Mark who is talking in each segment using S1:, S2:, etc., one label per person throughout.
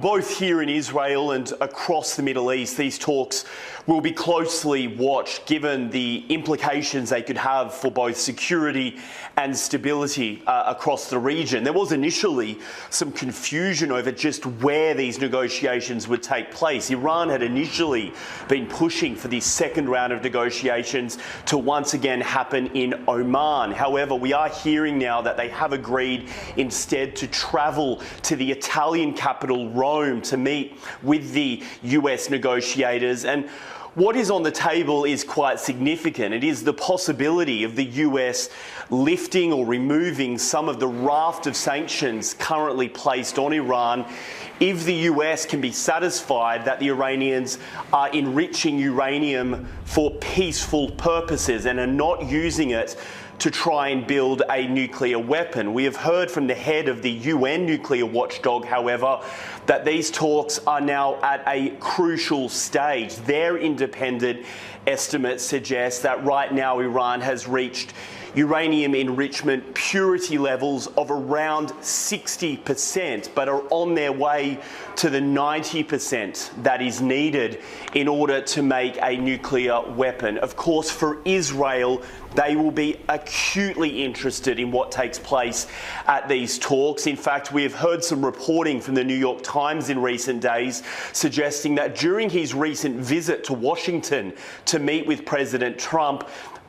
S1: Both here in Israel and across the Middle East, these talks will be closely watched given the implications they could have for both security and stability across the region. There was initially some confusion over just where these negotiations would take place. Iran had initially been pushing for the second round of negotiations to once again happen in Oman. However, we are hearing now that they have agreed instead to travel to the Italian capital, Rome, to meet with the US negotiators. And what is on the table is quite significant. It is the possibility of the US lifting or removing some of the raft of sanctions currently placed on Iran if the US can be satisfied that the Iranians are enriching uranium for peaceful purposes and are not using it to try and build a nuclear weapon. We have heard from the head of the UN nuclear watchdog, however, that these talks are now at a crucial stage. Their independent estimates suggest that right now Iran has reached uranium enrichment purity levels of around 60%, but are on their way to the 90% that is needed in order to make a nuclear weapon. Of course, for Israel, they will be acutely interested in what takes place at these talks. In fact, we have heard some reporting from the New York Times in recent days suggesting that during his recent visit to Washington to meet with President Trump,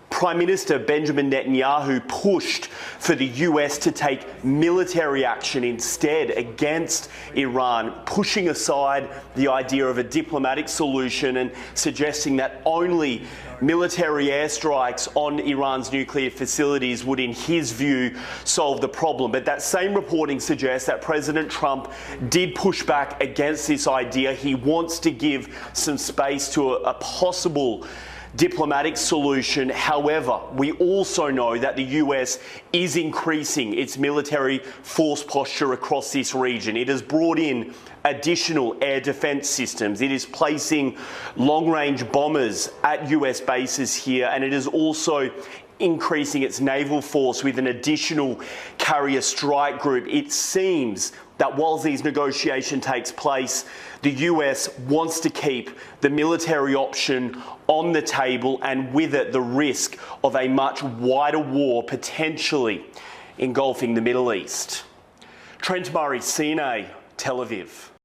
S1: Prime Minister Benjamin Netanyahu pushed for the US to take military action instead against Iran, pushing aside the idea of a diplomatic solution and suggesting that only military airstrikes on Iran's nuclear facilities would, in his view, solve the problem. But that same reporting suggests that President Trump did push back against this idea. He wants to give some space to a possible diplomatic solution. However, we also know that the US is increasing its military force posture across this region. It has brought in additional air defense systems. It is placing long-range bombers at US bases here, and it is also increasing its naval force with an additional carrier strike group. It seems that while these negotiations takes place, the US wants to keep the military option on the table, and with it the risk of a much wider war potentially engulfing the Middle East. Trent Murray, CNA, Tel Aviv.